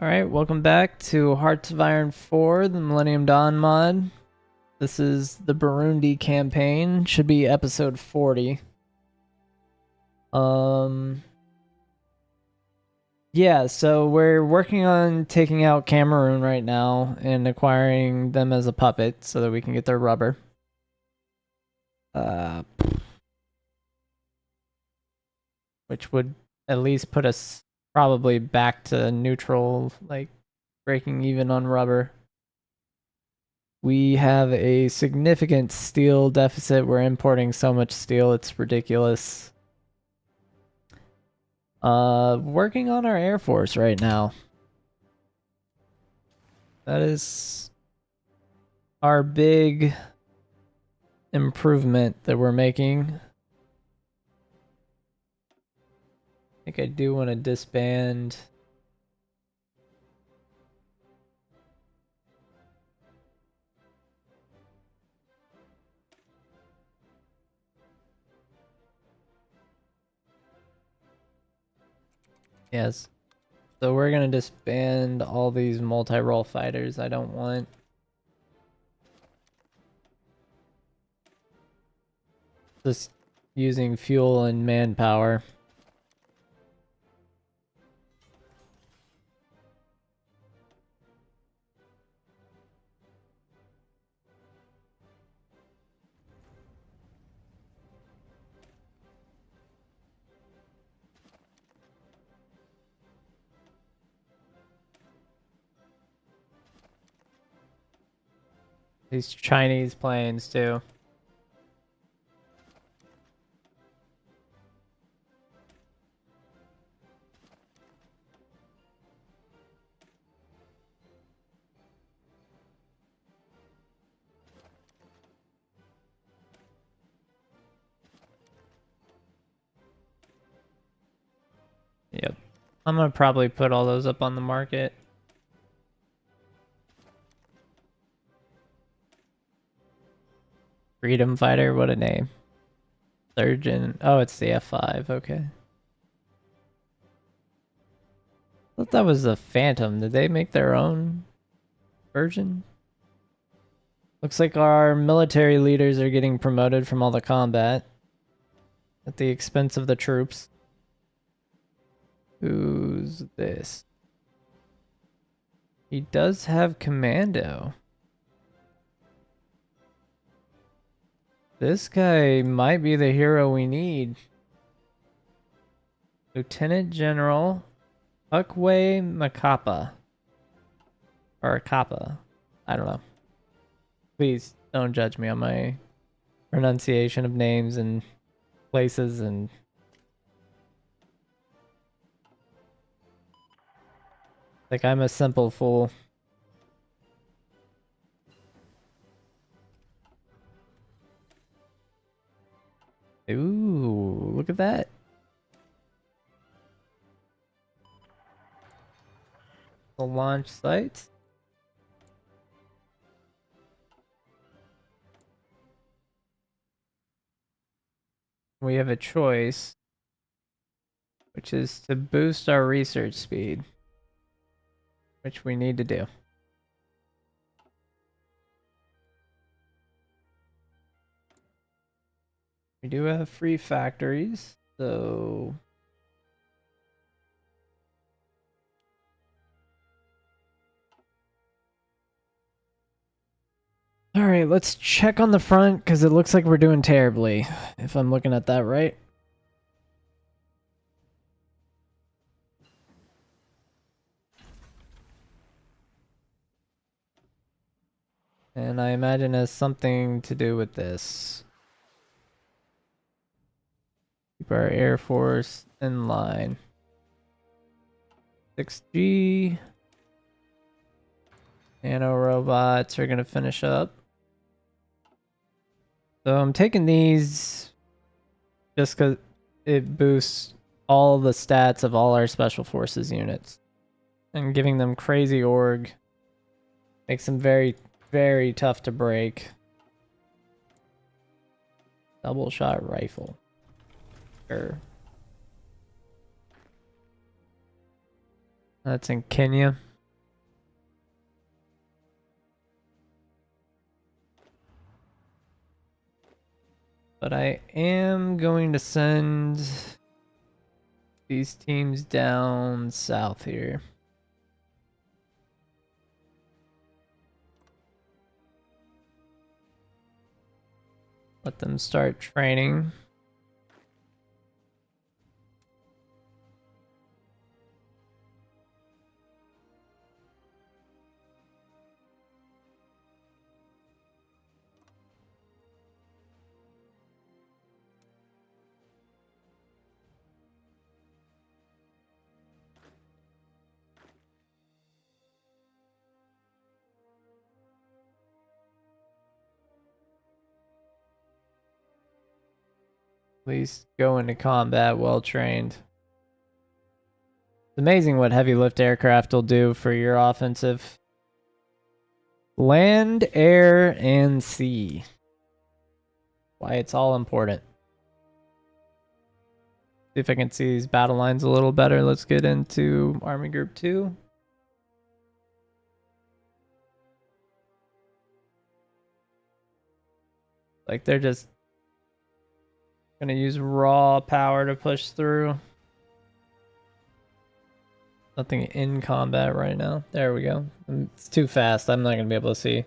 Alright, welcome back to Hearts of Iron 4, the Millennium Dawn mod. This is the Burundi campaign. Should be episode 40. Yeah, so we're working on taking out Cameroon right now and acquiring them as a puppet so that we can get their rubber. Which would at least put us probably back to neutral, like breaking even on rubber. We have a significant steel deficit. We're importing so much steel, it's ridiculous. Working on our Air Force right now. That is our big improvement that we're making. I think I do want to disband. Yes. So we're going to disband all these multi-role fighters I don't want. Just using fuel and manpower. These Chinese planes too. Yep. I'm gonna probably put all those up on the market. Freedom Fighter, what a name. Surgeon. Oh, it's the F5, okay. I thought that was the Phantom. Did they make their own version? Looks like our military leaders are getting promoted from all the combat at the expense of the troops. Who's this? He does have commando. This guy might be the hero we need. Lieutenant General Huckway Macapa. Or Kappa. I don't know. Please don't judge me on my pronunciation of names and places and... Like I'm a simple fool. Ooh, look at that. The launch site. We have a choice, which is to boost our research speed, which we need to do. We do have free factories, so... Alright, let's check on the front, because it looks like we're doing terribly, if I'm looking at that right. And I imagine it has something to do with this. Keep our Air Force in line. 6G. Nano robots are going to finish up. So I'm taking these just because it boosts all the stats of all our special forces units. And giving them crazy org makes them very, very tough to break. Double shot rifle. Sure. That's in Kenya. But I am going to send these teams down south here. Let them start training. At least go into combat well trained. It's amazing what heavy lift aircraft will do for your offensive. Land, air, and sea. Why it's all important. See if I can see these battle lines a little better. Let's get into Army Group 2. Like they're just gonna use raw power to push through. Nothing in combat right now. There we go. It's too fast. I'm not gonna be able to see.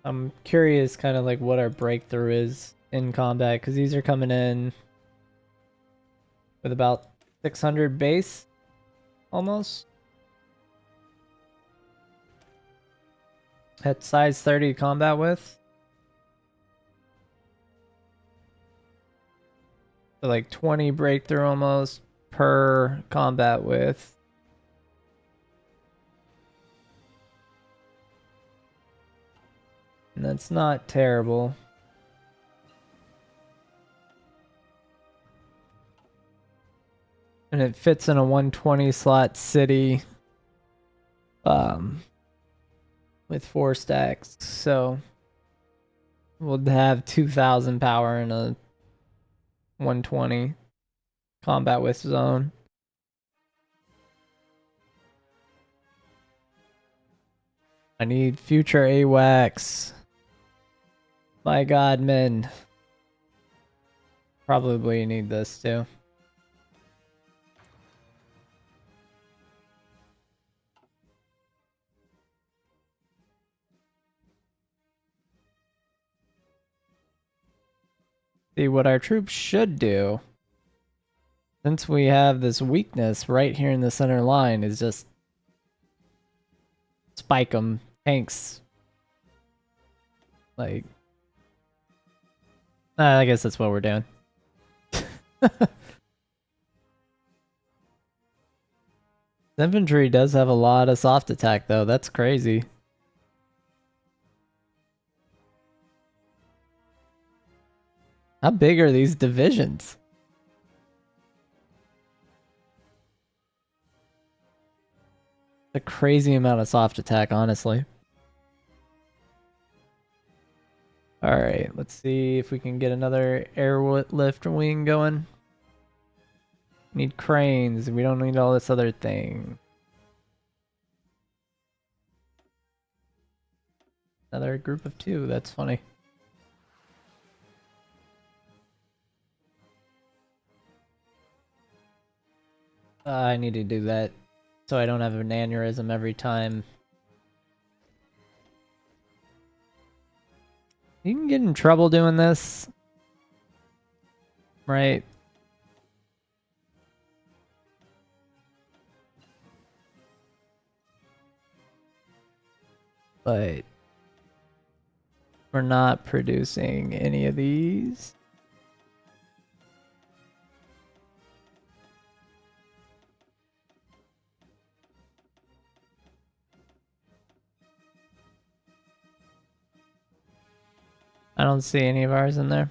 I'm curious kind of like what our breakthrough is in combat, because these are coming in with about 600 base, almost. At size 30 combat width. So like 20 breakthrough almost per combat width. And that's not terrible. And it fits in a 120 slot city with 4 stacks. So we'll have 2,000 power in a 120 combat width zone. I need future AWACS. My god, men. Probably need this too. See what our troops should do, since we have this weakness right here in the center line, is just spike them. Tanks. Like, I guess that's what we're doing. Infantry does have a lot of soft attack though. That's crazy. How big are these divisions? A crazy amount of soft attack, honestly. Alright, let's see if we can get another airlift wing going. Need cranes. We don't need all this other thing. Another group of 2. That's funny. I need to do that so I don't have an aneurysm every time. You can get in trouble doing this, right? But we're not producing any of these. I don't see any of ours in there.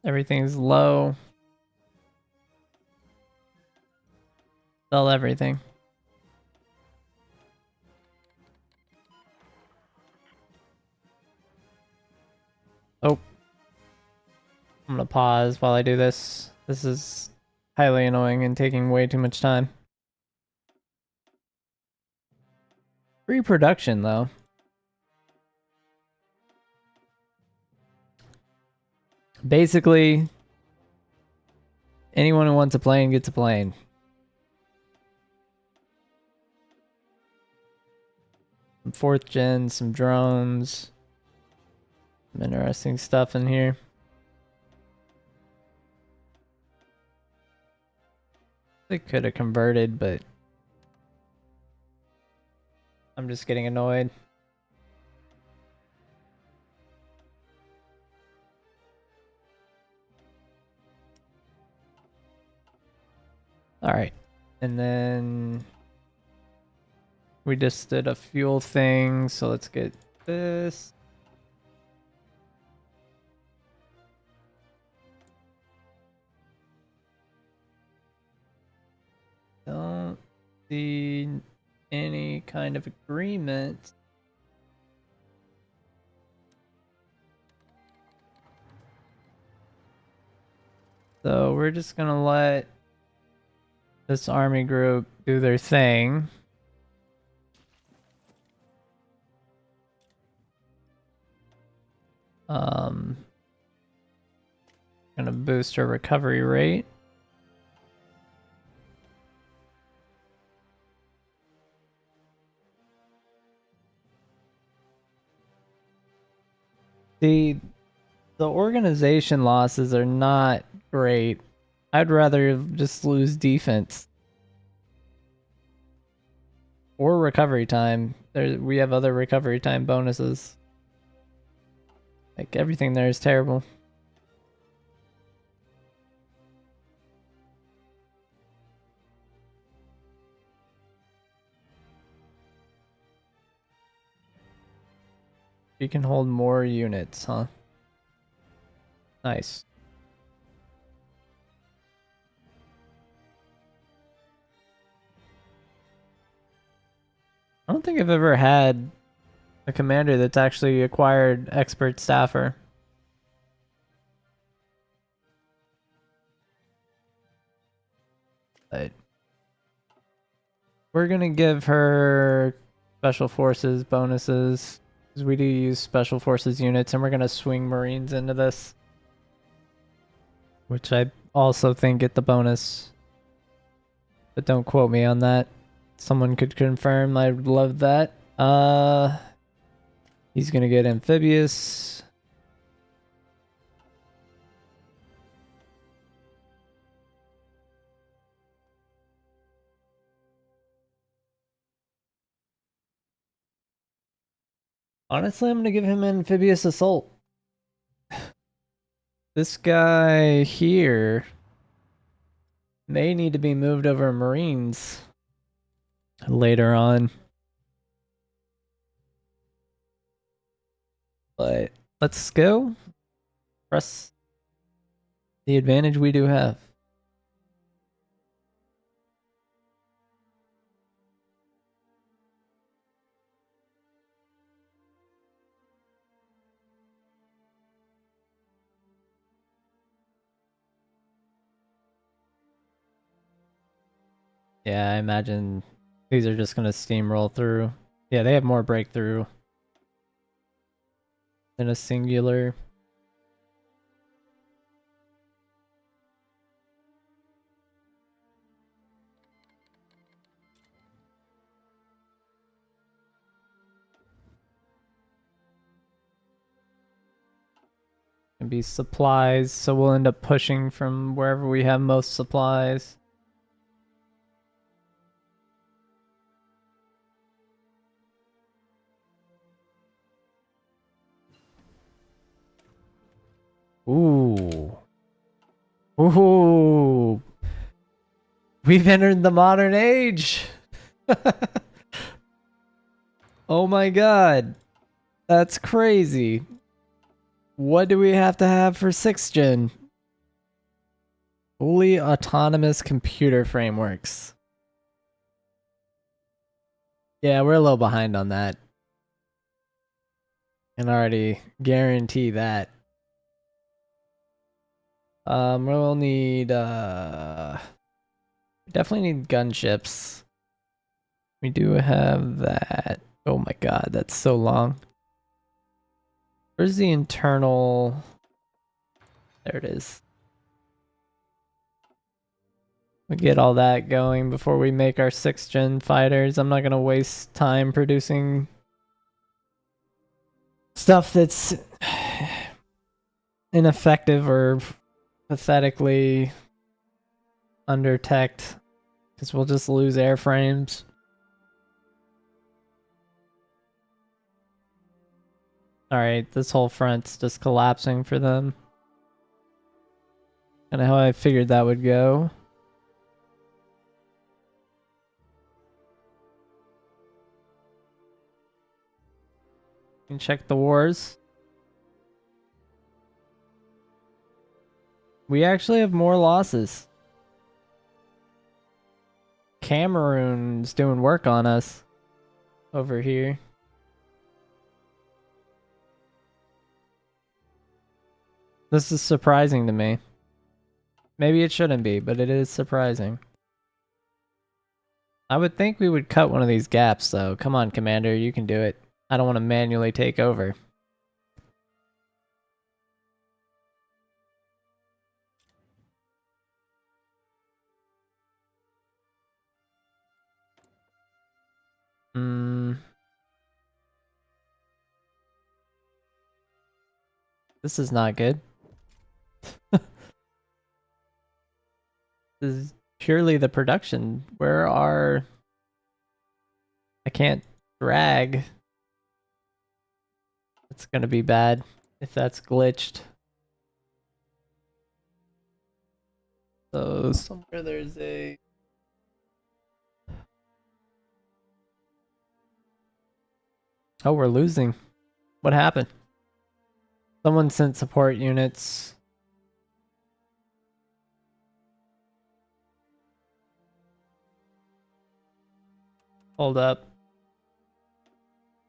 Everything's low. Sell everything. Oh. I'm gonna pause while I do this. This is highly annoying and taking way too much time. Free production, though. Basically, anyone who wants a plane gets a plane. Some 4th gen, some drones. Some interesting stuff in here. They could have converted, but I'm just getting annoyed. Alright. And then we just did a fuel thing, so let's get this. Don't see any kind of agreement. So we're just gonna let this army group do their thing. Gonna boost our recovery rate. The organization losses are not great. I'd rather just lose defense or recovery time. We have other recovery time bonuses. Like everything there is terrible. You can hold more units, huh? Nice. I don't think I've ever had a commander that's actually acquired expert staffer. But we're gonna give her special forces bonuses, because we do use special forces units, and we're gonna swing Marines into this, which I also think get the bonus. But don't quote me on that. Someone could confirm. I'd love that. He's gonna get amphibious. Honestly, I'm gonna give him amphibious assault. This guy here may need to be moved over Marines later on. But let's go. Press the advantage we do have. Yeah, I imagine these are just gonna steamroll through. Yeah, they have more breakthrough than a singular. Can be supplies, so we'll end up pushing from wherever we have most supplies. Ooh. Ooh. We've entered the modern age. Oh my god. That's crazy. What do we have to have for 6th gen? Fully autonomous computer frameworks. Yeah, we're a little behind on that. Can already guarantee that. We'll need definitely need gunships. We do have that. Oh my god, that's so long. Where's the internal There it is. We get all that going before we make our 6th gen fighters. I'm not gonna waste time producing stuff that's ineffective or pathetically under-teched, because we'll just lose airframes. Alright, this whole front's just collapsing for them. Kinda how I figured that would go. You can check the wars. We actually have more losses. Cameroon's doing work on us over here. This is surprising to me. Maybe it shouldn't be, but it is surprising. I would think we would cut one of these gaps, though. Come on, Commander, you can do it. I don't want to manually take over. This is not good. This is purely the production. Where are... I can't drag. It's gonna be bad if that's glitched. So somewhere there's a... Oh, we're losing. What happened? Someone sent support units. Hold up.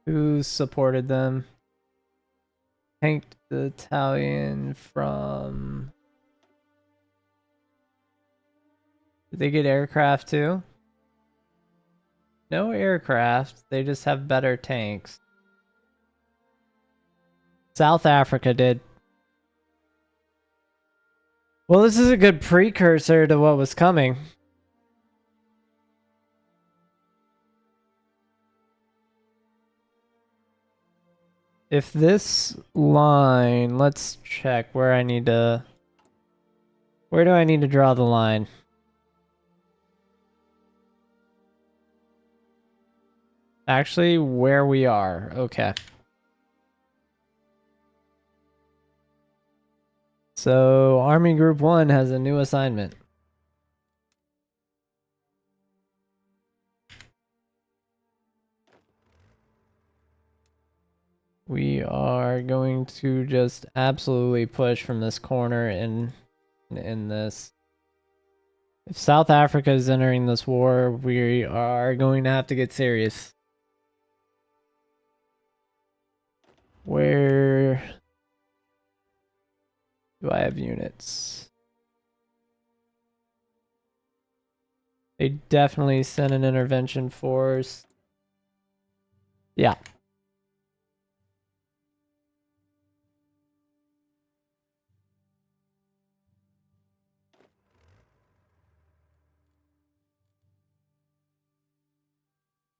Who supported them? Tank battalion from... Did they get aircraft too? No aircraft. They just have better tanks. South Africa did. Well, this is a good precursor to what was coming. If this line, let's check where I need to... Where do I need to draw the line? Actually, where we are. Okay. So, Army Group 1 has a new assignment. We are going to just absolutely push from this corner in this. If South Africa is entering this war, we are going to have to get serious. Where do I have units? They definitely sent an intervention force. Yeah.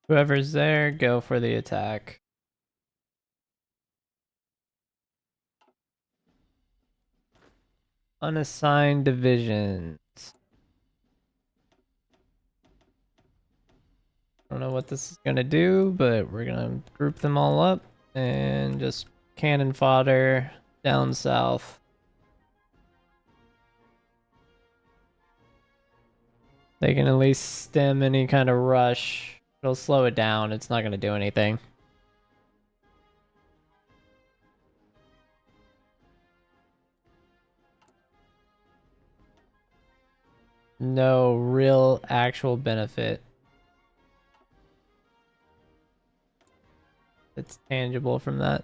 Whoever's there, go for the attack. Unassigned divisions. I don't know what this is gonna do, but we're gonna group them all up and just cannon fodder down south. They can at least stem any kind of rush. It'll slow it down. It's not gonna do anything. No real actual benefit. It's tangible from that.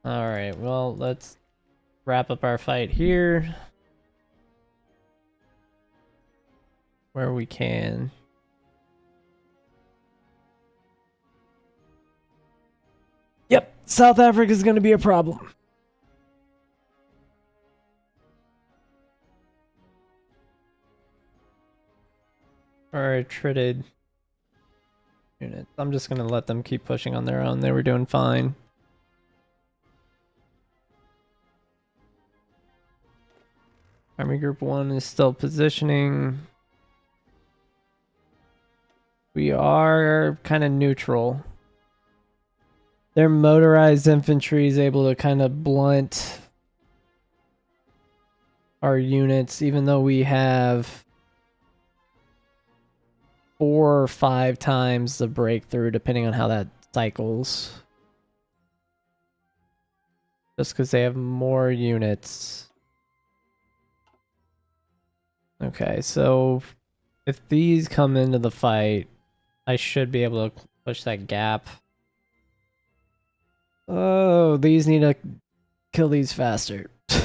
Alright, well, let's wrap up our fight here. Where we can. South Africa is going to be a problem. Or retreated units. I'm just going to let them keep pushing on their own. They were doing fine. Army Group 1 is still positioning. We are kind of neutral. Their motorized infantry is able to kind of blunt our units, even though we have 4 or 5 times the breakthrough, depending on how that cycles. Just because they have more units. Okay, so if these come into the fight, I should be able to push that gap. Oh, these need to kill these faster. I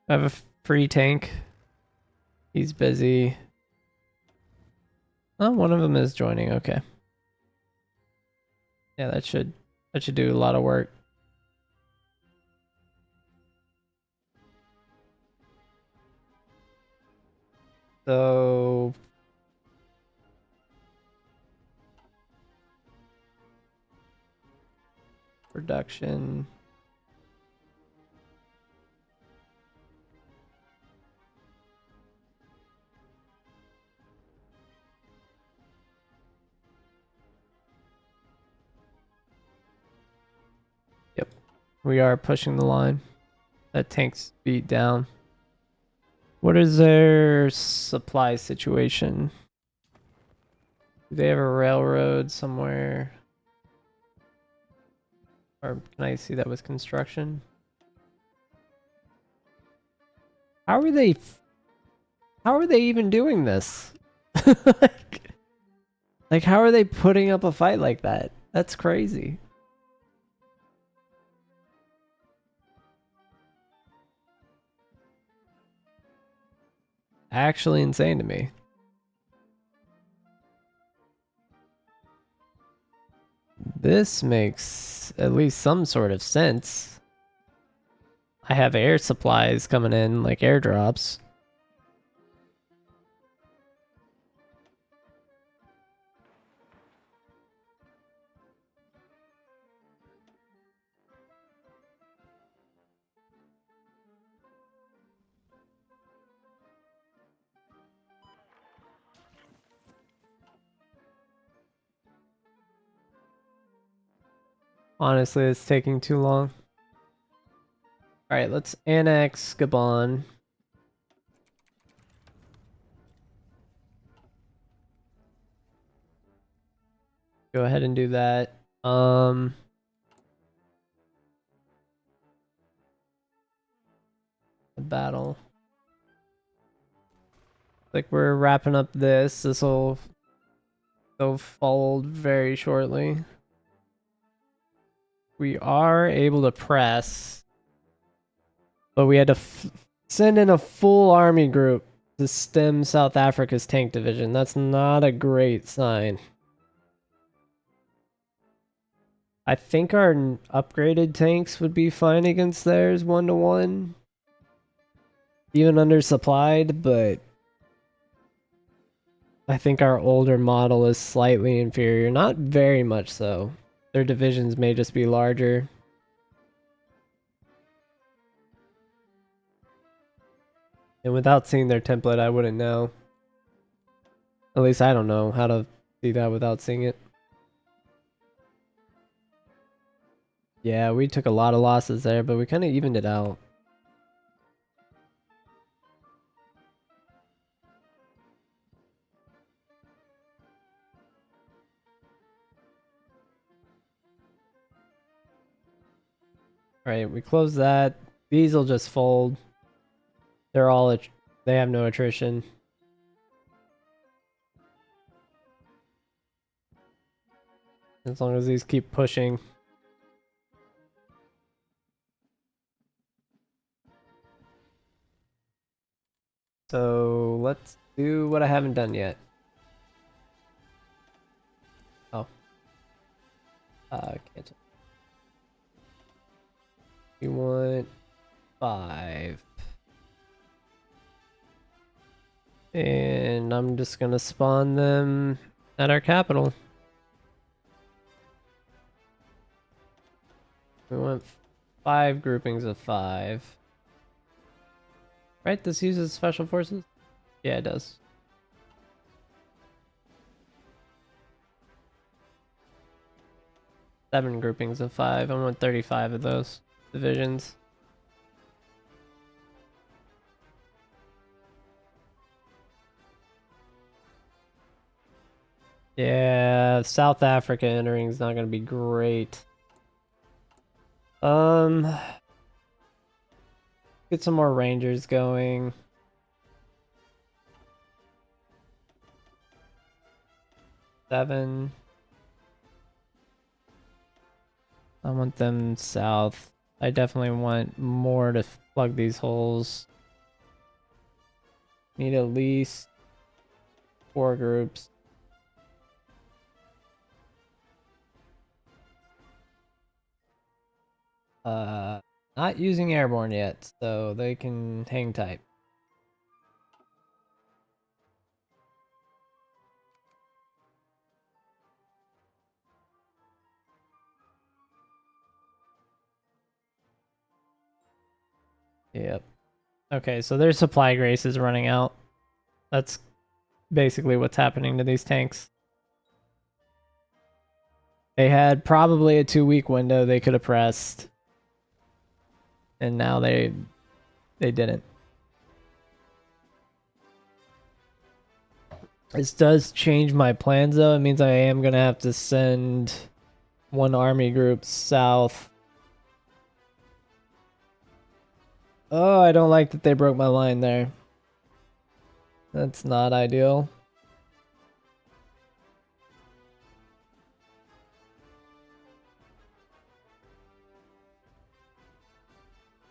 have a free tank. He's busy. Oh, one of them is joining. Okay. Yeah, that should do a lot of work. So production. Yep. We are pushing the line. That tank's beat down. What is their supply situation? Do they have a railroad somewhere? Or can I see that with construction? How are they even doing this? like how are they putting up a fight like that? That's crazy. Actually insane to me. This makes at least some sort of sense. I have air supplies coming in, like airdrops. Honestly, it's taking too long. Alright, let's annex Gabon. Go ahead and do that. The battle. Like we're wrapping up this. This will go fold very shortly. We are able to press, but we had to send in a full army group to stem South Africa's tank division. That's not a great sign. I think our upgraded tanks would be fine against theirs 1-to-1. Even undersupplied, but I think our older model is slightly inferior. Not very much so. Their divisions may just be larger. And without seeing their template, I wouldn't know. At least I don't know how to see that without seeing it. Yeah, we took a lot of losses there, but we kind of evened it out. Alright, we close that. These will just fold. They're all, they have no attrition. As long as these keep pushing. So let's do what I haven't done yet. Oh. Cancel. We want 5. And I'm just gonna spawn them at our capital. We want 5 groupings of 5. Right? This uses special forces? Yeah, it does. Seven groupings of 5. I want 35 of those divisions. Yeah, South Africa entering is not going to be great. Get some more rangers going. Seven. I want them south. I definitely want more to plug these holes. Need at least 4 groups. Not using airborne yet, so they can hang tight. Yep. Okay, so their supply grace is running out. That's basically what's happening to these tanks. They had probably a 2-week window they could have pressed. And now they didn't. This does change my plans though. It means I am gonna have to send 1 army group south. Oh, I don't like that they broke my line there. That's not ideal.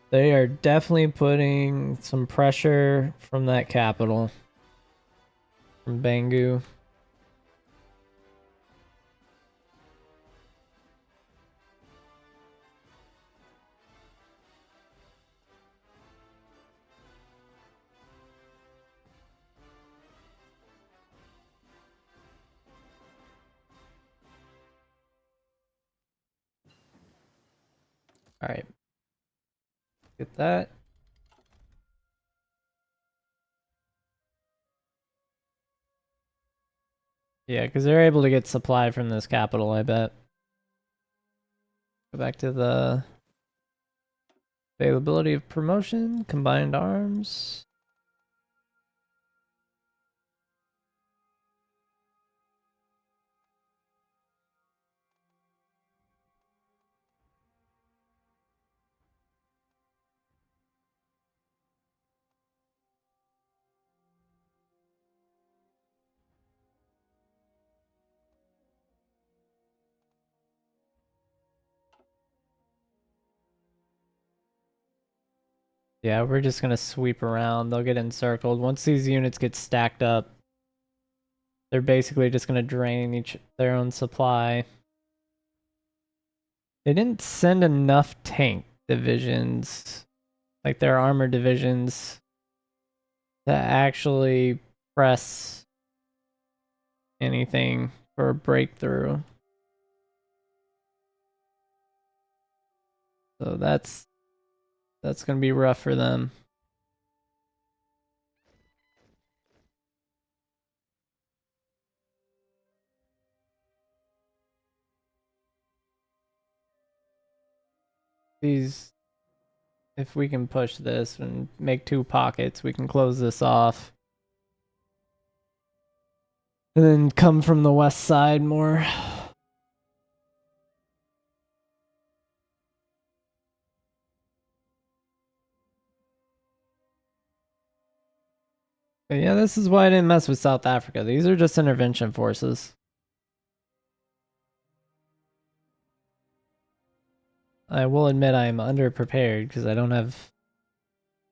They are definitely putting some pressure from that capital. From Bangu. Alright. Get that. Yeah, because they're able to get supply from this capital, I bet. Go back to the availability of promotion, combined arms. Yeah, we're just gonna sweep around. They'll get encircled. Once these units get stacked up, they're basically just gonna drain their own supply. They didn't send enough tank divisions, like their armor divisions, to actually press anything for a breakthrough. So that's gonna be rough for them. These, if we can push this and make 2 pockets, we can close this off. And then come from the west side more. But yeah, this is why I didn't mess with South Africa. These are just intervention forces. I will admit I am underprepared because I don't have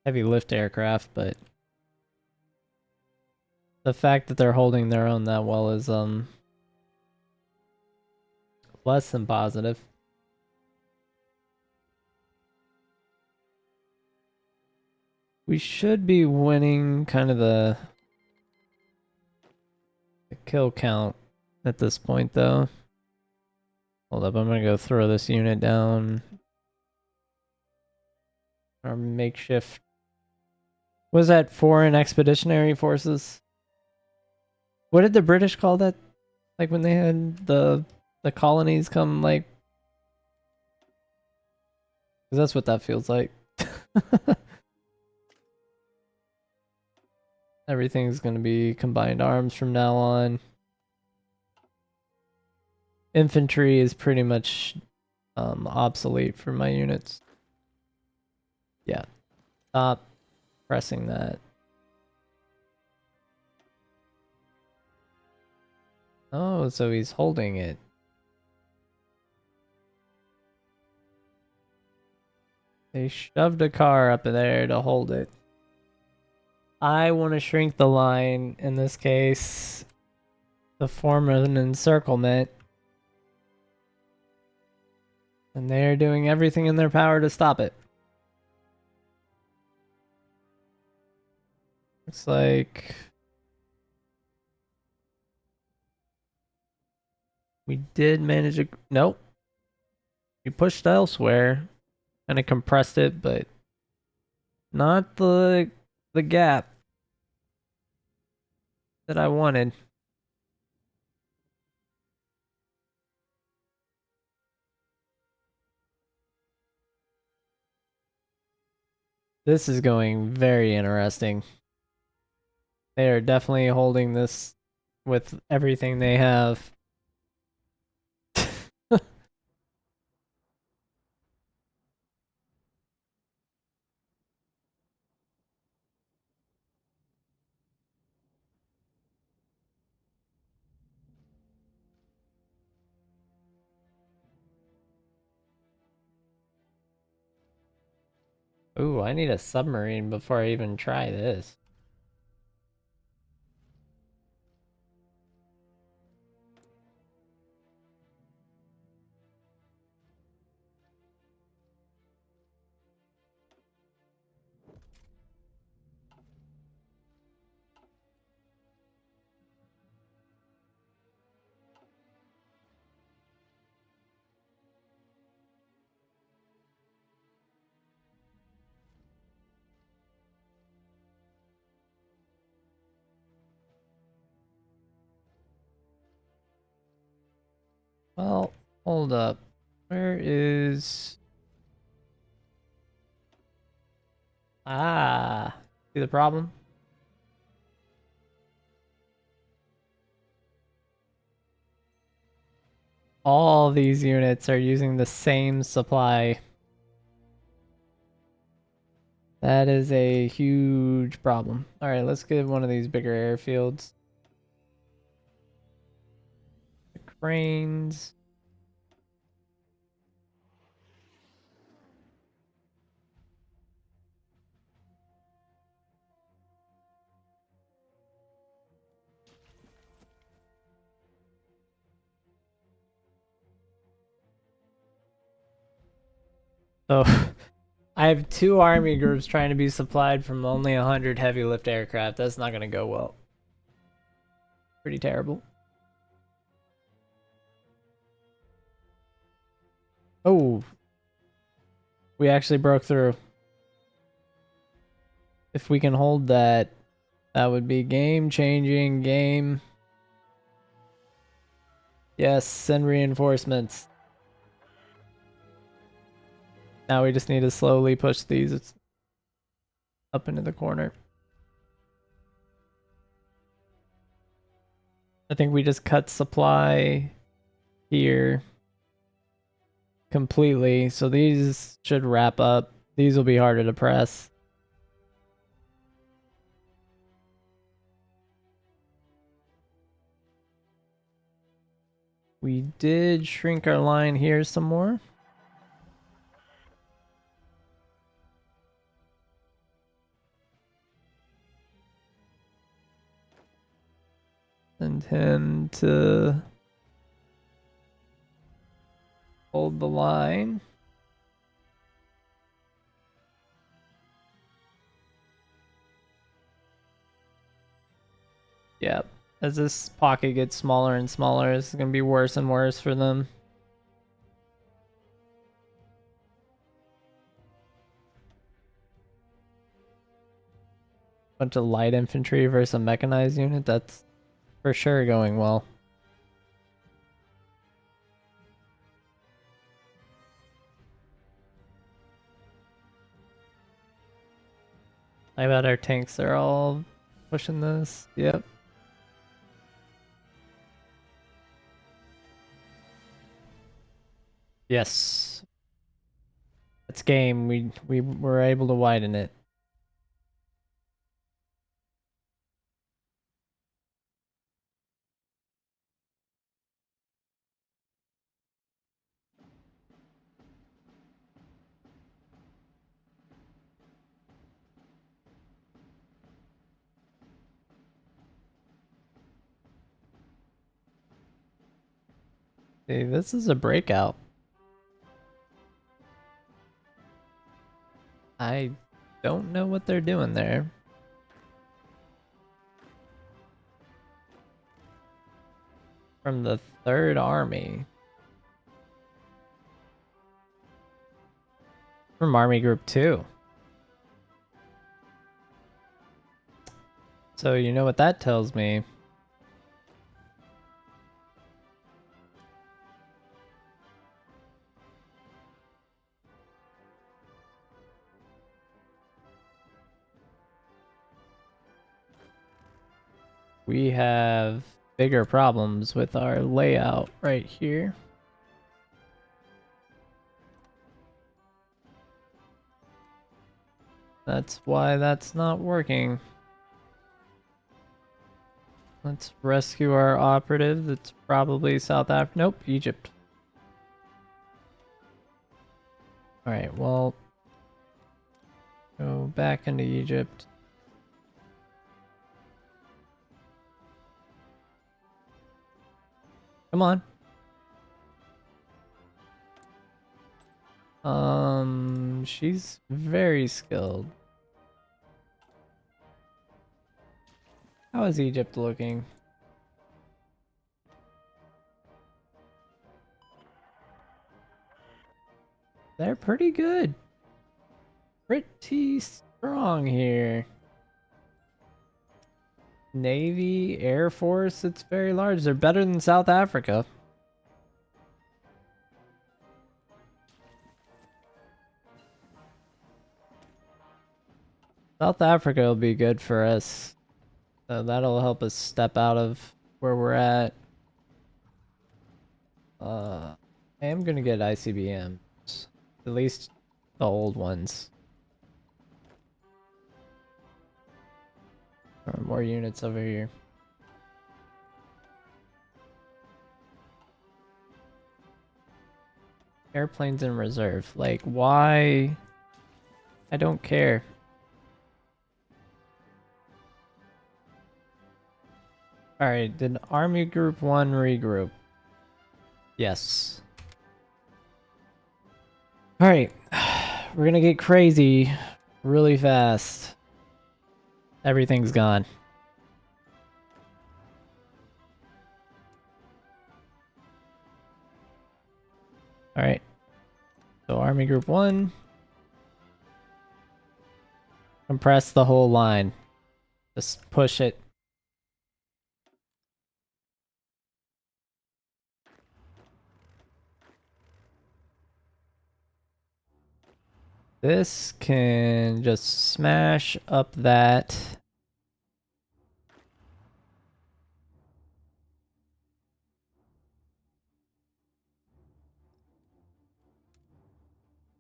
heavy lift aircraft, but the fact that they're holding their own that well is less than positive. We should be winning kind of the kill count at this point, though. Hold up, I'm gonna go throw this unit down. Our makeshift. Was that foreign expeditionary forces? What did the British call that? Like when they had the colonies come, like, because that's what that feels like. Everything's gonna be combined arms from now on. Infantry is pretty much obsolete for my units. Yeah, stop pressing that. Oh, so he's holding it. They shoved a car up there to hold it. I want to shrink the line, in this case, to form an encirclement. And they're doing everything in their power to stop it. Looks like we did manage to... Nope. We pushed elsewhere. Kind of compressed it, but not the gap that I wanted. This is going very interesting. They are definitely holding this with everything they have. Ooh, I need a submarine before I even try this. Well, hold up. Where is... Ah, see the problem? All these units are using the same supply. That is a huge problem. Alright, let's get one of these bigger airfields. The cranes. So, I have 2 army groups trying to be supplied from only 100 heavy lift aircraft. That's not going to go well. Pretty terrible. Oh, we actually broke through. If we can hold that, that would be game-changing game. Yes, send reinforcements. Now we just need to slowly push these up into the corner. I think we just cut supply here completely. So these should wrap up. These will be harder to press. We did shrink our line here some more. Send him to hold the line. as this pocket gets smaller and smaller, it's gonna be worse and worse for them. Bunch of light infantry versus a mechanized unit, that's for sure going well. I bet our tanks are all pushing this. Yep. Yes. It's game. We were able to widen it. See, this is a breakout. I don't know what they're doing there. From the 3rd Army. From Army Group 2. So you know what that tells me? We have bigger problems with our layout right here. That's why that's not working. Let's rescue our operative. That's probably South Africa. Nope, Egypt. Alright, well, go back into Egypt. Come on. She's very skilled. How is Egypt looking? They're pretty good. Pretty strong here. Navy, Air Force, it's very large. They're better than South Africa. South Africa will be good for us. So that'll help us step out of where we're at. I am gonna get ICBMs. At least the old ones. More units over here. Airplanes in reserve. Like, why? I don't care. Alright, did Army Group 1 regroup? Yes. Alright. We're gonna get crazy really fast. Everything's gone. Alright. So Army Group 1. Compress the whole line. Just push it. This can just smash up that.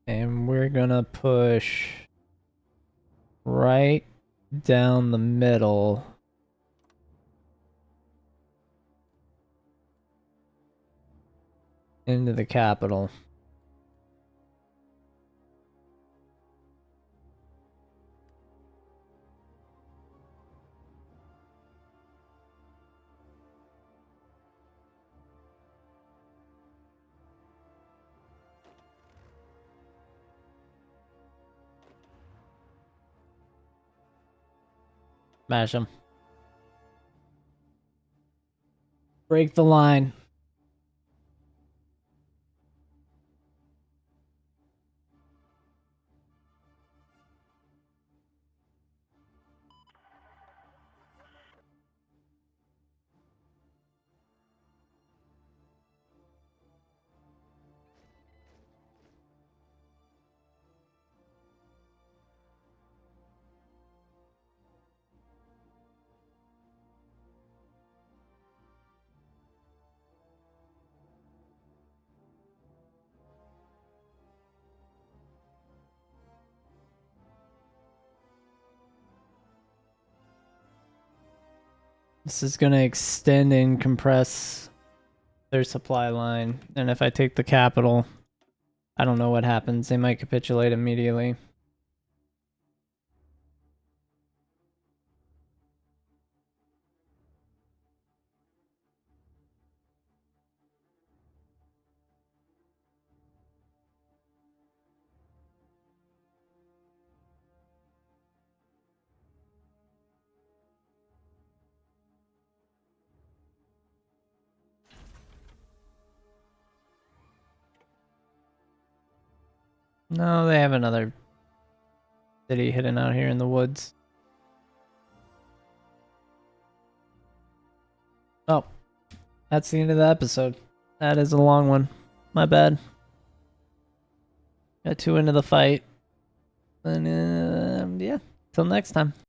And we're gonna push right down the middle. Into the capital. Smash them. Break the line. This is going to extend and compress their supply line. And if I take the capital, I don't know what happens. They might capitulate immediately. No, they have another city hidden out here in the woods. Oh, that's the end of the episode. That is a long one. My bad. Got too into the fight. And yeah, till next time.